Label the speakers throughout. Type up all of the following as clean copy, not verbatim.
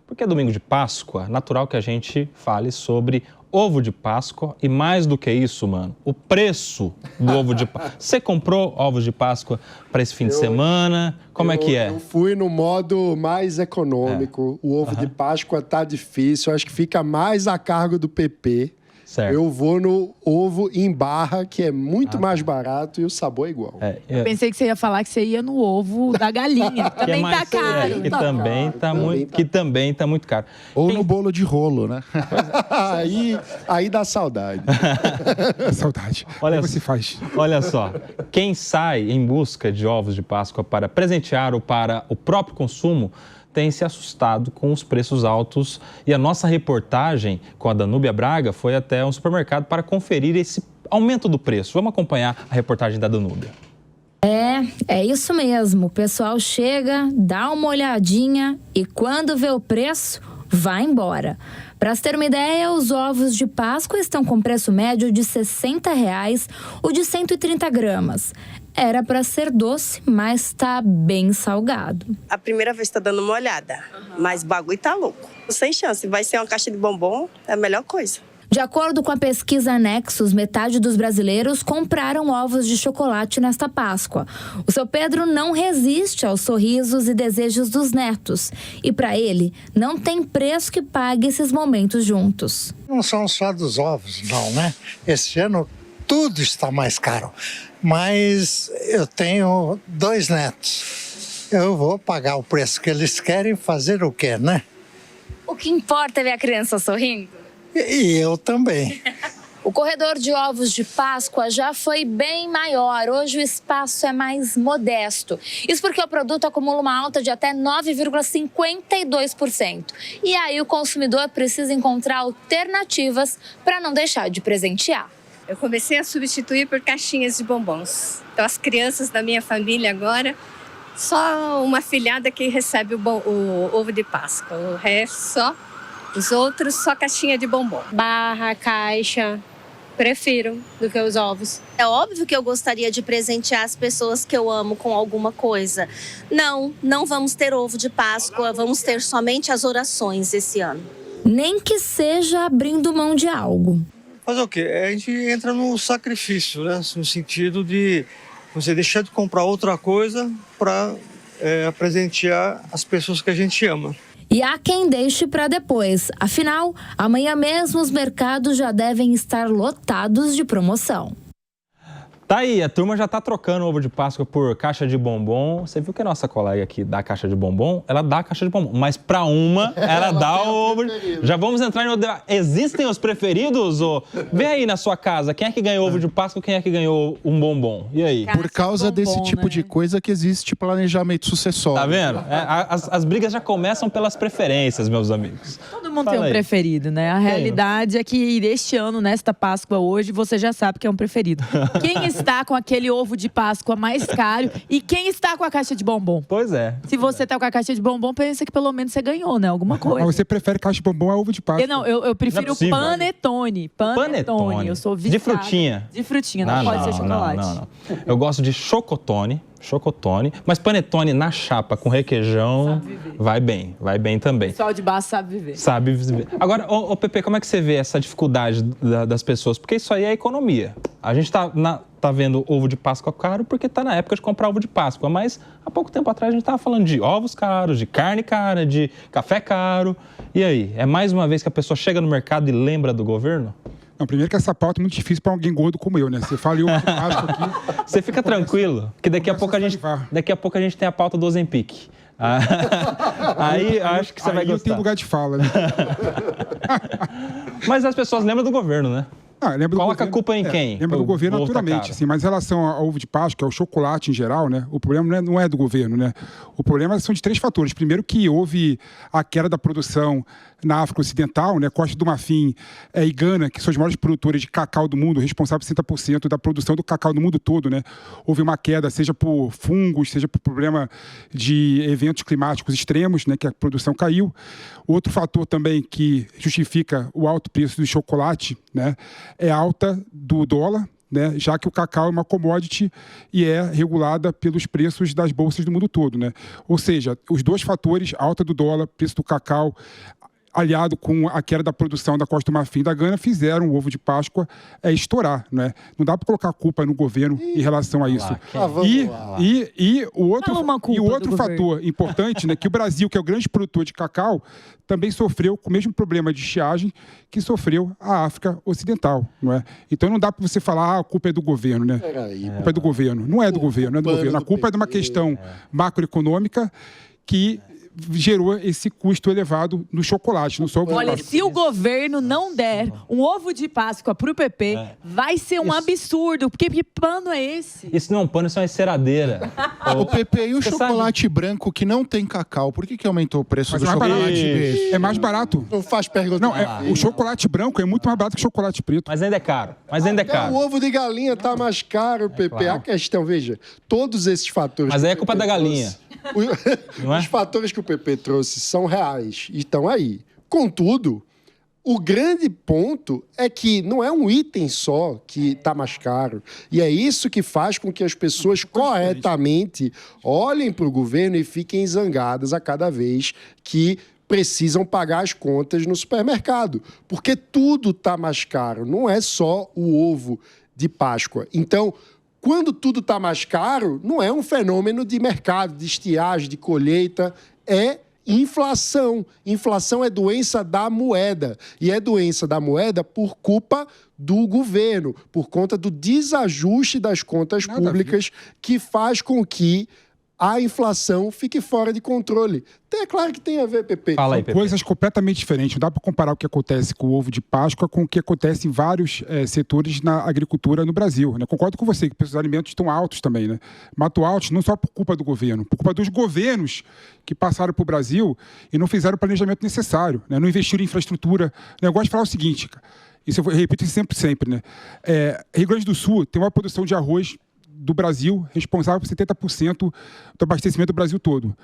Speaker 1: Porque é domingo de Páscoa, natural que a gente fale sobre ovo de Páscoa e mais do que isso, mano, o preço do ovo de Páscoa. Você comprou ovos de Páscoa para esse fim de semana? Como é que é?
Speaker 2: Eu fui no modo mais econômico. O ovo de Páscoa tá difícil, acho que fica mais a cargo do PP.
Speaker 1: Certo.
Speaker 2: Eu vou no ovo em barra, que é muito mais barato e o sabor é igual.
Speaker 3: Eu pensei que você ia falar que você ia no ovo da galinha, que também tá caro.
Speaker 1: Que também tá muito caro.
Speaker 4: Ou no bolo de rolo, né?
Speaker 2: Aí dá saudade.
Speaker 4: Saudade.
Speaker 1: Olha,
Speaker 4: você faz.
Speaker 1: Olha só, quem sai em busca de ovos de Páscoa para presentear ou para o próprio consumo tem se assustado com os preços altos. E a nossa reportagem com a Danúbia Braga foi até um supermercado para conferir esse aumento do preço. Vamos acompanhar a reportagem da Danúbia.
Speaker 5: É isso mesmo. O pessoal chega, dá uma olhadinha e quando vê o preço, vai embora. Para se ter uma ideia, os ovos de Páscoa estão com preço médio de R$ 60,00, o de 130 gramas. Era para ser doce, mas está bem salgado.
Speaker 6: A primeira vez está dando uma olhada, mas o bagulho tá louco. Sem chance, vai ser uma caixa de bombom, é a melhor coisa.
Speaker 5: De acordo com a pesquisa Nexus, metade dos brasileiros compraram ovos de chocolate nesta Páscoa. O seu Pedro não resiste aos sorrisos e desejos dos netos. E para ele, não tem preço que pague esses momentos juntos.
Speaker 7: Não são só dos ovos, não, né? Esse ano tudo está mais caro. Mas eu tenho 2 netos. Eu vou pagar o preço que eles querem, fazer o quê, né?
Speaker 5: O que importa é ver a criança sorrindo.
Speaker 7: E eu também.
Speaker 5: O corredor de ovos de Páscoa já foi bem maior. Hoje o espaço é mais modesto. Isso porque o produto acumula uma alta de até 9,52%. E aí o consumidor precisa encontrar alternativas para não deixar de presentear.
Speaker 8: Eu comecei a substituir por caixinhas de bombons. Então, as crianças da minha família agora, só uma filhada que recebe o ovo de Páscoa. O resto, os outros, só caixinha de bombom.
Speaker 9: Barra, caixa, prefiro do que os ovos.
Speaker 10: É óbvio que eu gostaria de presentear as pessoas que eu amo com alguma coisa. Não vamos ter ovo de Páscoa, vamos ter somente as orações esse ano.
Speaker 5: Nem que seja abrindo mão de algo.
Speaker 11: Fazer o quê? A gente entra no sacrifício, né? No sentido de você deixar de comprar outra coisa para presentear as pessoas que a gente ama.
Speaker 5: E há quem deixe para depois. Afinal, amanhã mesmo os mercados já devem estar lotados de promoção.
Speaker 1: Tá aí, a turma já tá trocando ovo de Páscoa por caixa de bombom. Você viu que a nossa colega aqui dá caixa de bombom? Ela dá a caixa de bombom, mas para uma, ela dá o ovo. Já vamos entrar no debate. Existem os preferidos? Vê aí na sua casa, quem é que ganhou ovo de Páscoa, quem é que ganhou um bombom? E aí?
Speaker 4: Por causa desse tipo de coisa que existe planejamento sucessório.
Speaker 1: Tá vendo? As brigas já começam pelas preferências, meus amigos.
Speaker 3: Todo mundo tem um preferido, né? A realidade é que este ano, nesta Páscoa hoje, você já sabe que é um preferido. Quem está com aquele ovo de Páscoa mais caro e quem está com a caixa de bombom?
Speaker 1: Pois é.
Speaker 3: Se você está com a caixa de bombom, pensa que pelo menos você ganhou, né? Alguma coisa.
Speaker 4: Mas você prefere caixa de bombom a ovo de Páscoa?
Speaker 3: Eu prefiro panetone. Panetone. Eu sou viciada.
Speaker 1: De frutinha?
Speaker 3: De frutinha, não pode ser chocolate.
Speaker 1: Não. Eu gosto de chocotone, mas panetone na chapa com requeijão vai bem também.
Speaker 3: O pessoal de baixo sabe viver.
Speaker 1: Sabe viver. Agora, ô Pepe, como é que você vê essa dificuldade das pessoas? Porque isso aí é economia. A gente tá vendo ovo de Páscoa caro porque tá na época de comprar ovo de Páscoa, mas há pouco tempo atrás a gente tava falando de ovos caros, de carne cara, de café caro. E aí, é mais uma vez que a pessoa chega no mercado e lembra do governo?
Speaker 4: Não, primeiro que essa pauta é muito difícil para alguém gordo como eu, né? Você fala ovo de Páscoa aqui...
Speaker 1: Você fica tranquilo, que daqui a pouco a gente tem a pauta do Ozempic. Aí acho que você vai gostar.
Speaker 4: Aí tem lugar de fala, né?
Speaker 1: Mas as pessoas lembram do governo, né? Coloca a culpa em quem?
Speaker 4: Lembra do governo naturalmente, sim, mas em relação ao ovo de Páscoa, ao chocolate em geral, né? O problema não é do governo, né? O problema são de 3 fatores. Primeiro que houve a queda da produção na África Ocidental, né? Costa do Marfim e Gana, que são os maiores produtores de cacau do mundo, responsáveis por 60% da produção do cacau no mundo todo, né? Houve uma queda, seja por fungos, seja por problema de eventos climáticos extremos, né? Que a produção caiu. Outro fator também que justifica o alto preço do chocolate, né? É a alta do dólar, né, já que o cacau é uma commodity e é regulada pelos preços das bolsas do mundo todo, né? Ou seja, os dois fatores, alta do dólar, preço do cacau, aliado com a queda da produção da Costa do Marfim e da Gana, fizeram o ovo de Páscoa estourar, né? Não dá para colocar a culpa no governo em relação a isso. E o outro fator importante, né, que o Brasil, que é o grande produtor de cacau, também sofreu com o mesmo problema de estiagem que sofreu a África Ocidental, não é? Então não dá para você falar, a culpa é do governo, né? A culpa é do governo. Não é do governo, não é do governo. A culpa é de uma questão macroeconômica que gerou esse custo elevado no chocolate, no só.
Speaker 3: Olha, se o governo não der um ovo de Páscoa pro PP, vai ser um absurdo, porque que pano é esse?
Speaker 1: Isso não é um pano, isso é uma enceradeira.
Speaker 12: O PP e o chocolate branco que não tem cacau, por que aumentou o preço do chocolate?
Speaker 4: É mais barato.
Speaker 2: Não faz pergunta.
Speaker 4: Não, o chocolate branco é muito mais barato que o chocolate preto.
Speaker 1: Mas ainda é caro.
Speaker 2: O ovo de galinha tá mais caro, PP. Claro. A questão, veja, todos esses fatores...
Speaker 1: Mas aí é culpa da galinha.
Speaker 2: Os fatores que o PP trouxe são reais e estão aí. Contudo, o grande ponto é que não é um item só que está mais caro. E é isso que faz com que as pessoas corretamente olhem para o governo e fiquem zangadas a cada vez que precisam pagar as contas no supermercado. Porque tudo está mais caro, não é só o ovo de Páscoa. Então, quando tudo está mais caro, não é um fenômeno de mercado, de estiagem, de colheita, é inflação. Inflação é doença da moeda. E é doença da moeda por culpa do governo, por conta do desajuste das contas públicas que faz com que a inflação fique fora de controle. É claro que tem a ver, PP.
Speaker 4: Fala aí, PP. São coisas completamente diferentes. Não dá para comparar o que acontece com o ovo de Páscoa com o que acontece em vários setores na agricultura no Brasil, né? Concordo com você que os preços dos alimentos estão altos também, né? Mas altos não só por culpa do governo, por culpa dos governos que passaram para o Brasil e não fizeram o planejamento necessário, né? Não investiram em infraestrutura. Eu gosto de falar o seguinte, isso eu repito sempre, né? Rio Grande do Sul tem uma produção de arroz do Brasil, responsável por 70% do abastecimento do Brasil todo.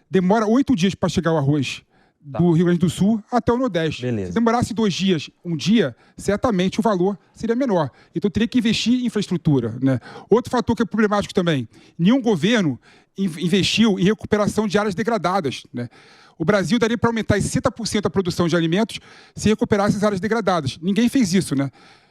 Speaker 4: Demora 8 dias para chegar o arroz do Rio Grande do Sul até o Nordeste. Beleza. Se demorasse 2 dias, um dia, certamente o valor seria menor. Então teria que investir em infraestrutura, né? Outro fator que é problemático também, nenhum governo investiu em recuperação de áreas degradadas, né? O Brasil daria para aumentar em 60% a produção de alimentos se recuperasse as áreas degradadas. Ninguém fez isso, né?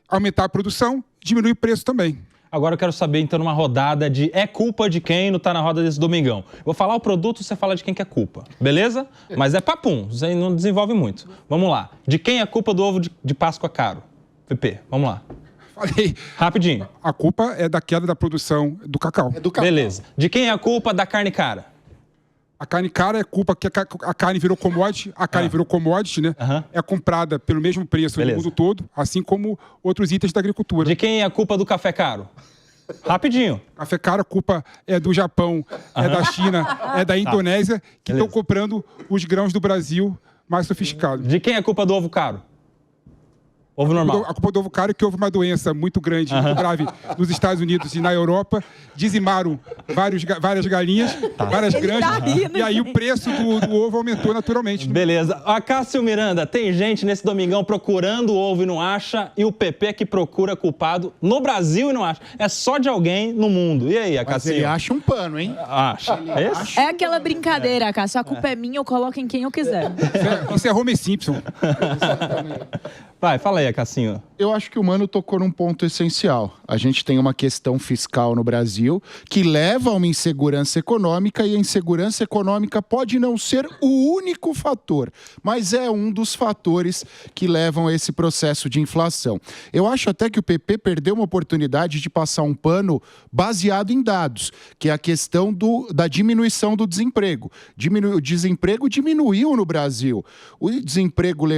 Speaker 4: Aumentar a produção, diminui o preço também.
Speaker 1: Agora eu quero saber, então, numa rodada de é culpa de quem não tá na roda desse domingão. Vou falar o produto, você fala de quem que é culpa, beleza? Mas é papum, você não desenvolve muito. Vamos lá. De quem é a culpa do ovo de Páscoa caro? PP, vamos lá.
Speaker 4: Falei.
Speaker 1: Rapidinho.
Speaker 4: A culpa é da queda da produção do cacau.
Speaker 1: Beleza. De quem é a culpa da carne cara?
Speaker 4: A carne cara é culpa que a carne virou commodity. A carne virou commodity, né? É comprada pelo mesmo preço no mundo todo, assim como outros itens da agricultura.
Speaker 1: De quem é a culpa do café caro? Rapidinho.
Speaker 4: Café caro, a culpa é do Japão, é da China, é da Indonésia, que estão comprando os grãos do Brasil mais sofisticados.
Speaker 1: De quem é a culpa do ovo caro? Ovo normal.
Speaker 4: A culpa do ovo caro é que houve uma doença muito grande, muito grave nos Estados Unidos e na Europa. Dizimaram várias galinhas, várias granjas. E aí o preço do ovo aumentou naturalmente.
Speaker 1: Beleza. A Cássio Miranda, tem gente nesse domingão procurando ovo e não acha. E o PP que procura culpado no Brasil e não acha. É só de alguém no mundo. E aí, a Cássio?
Speaker 12: Ele acha um pano, hein?
Speaker 1: Acha.
Speaker 3: É aquela brincadeira, Cássio. A culpa é minha, eu coloco em quem eu quiser.
Speaker 4: Isso é Homer Simpson.
Speaker 1: Vai, fala aí, Cassinho.
Speaker 12: Eu acho que o Mano tocou num ponto essencial. A gente tem uma questão fiscal no Brasil que leva a uma insegurança econômica, e a insegurança econômica pode não ser o único fator, mas é um dos fatores que levam a esse processo de inflação. Eu acho até que o PP perdeu uma oportunidade de passar um pano baseado em dados, que é a questão da diminuição do desemprego. O desemprego diminuiu no Brasil. O desemprego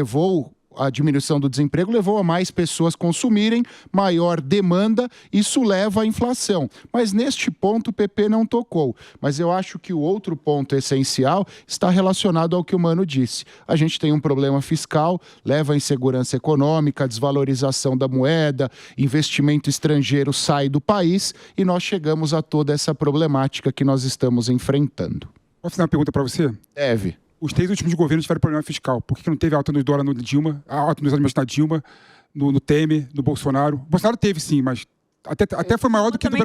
Speaker 12: a diminuição do desemprego levou a mais pessoas consumirem, maior demanda, isso leva à inflação. Mas neste ponto o PP não tocou. Mas eu acho que o outro ponto essencial está relacionado ao que o Mano disse. A gente tem um problema fiscal, leva à insegurança econômica, desvalorização da moeda, investimento estrangeiro sai do país e nós chegamos a toda essa problemática que nós estamos enfrentando.
Speaker 4: Posso fazer uma pergunta para você?
Speaker 12: Deve.
Speaker 4: Os 3 últimos governos tiveram problema fiscal. Por que não teve alta no dólar no Dilma, alta nos alimentos na Dilma, no Temer, no Bolsonaro? O Bolsonaro teve sim, mas Até foi maior do que o do
Speaker 2: Também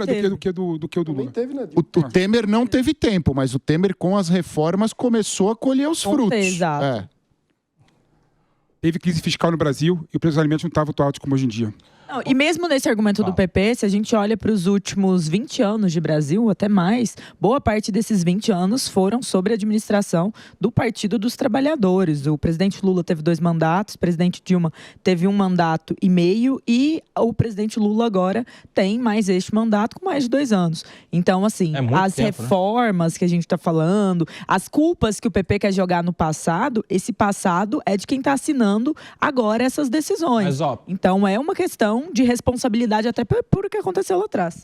Speaker 4: Lula.
Speaker 2: teve, né?
Speaker 12: O Temer não teve tempo, mas o Temer, com as reformas, começou a colher os frutos.
Speaker 3: Exato.
Speaker 12: É.
Speaker 4: Teve crise fiscal no Brasil e o preço dos alimentos não estava tão alto como hoje em dia.
Speaker 3: Não, e mesmo nesse argumento do PP, se a gente olha para os últimos 20 anos de Brasil, até mais, boa parte desses 20 anos foram sobre a administração do Partido dos Trabalhadores. O presidente Lula teve 2 mandatos, o presidente Dilma teve 1 mandato e meio e o presidente Lula agora tem mais este mandato com mais de 2 anos. Então, assim, as reformas que a gente está falando, as culpas que o PP quer jogar no passado, esse passado é de quem está assinando agora essas decisões.
Speaker 1: Mas,
Speaker 3: então, é uma questão de responsabilidade até por o que aconteceu lá atrás.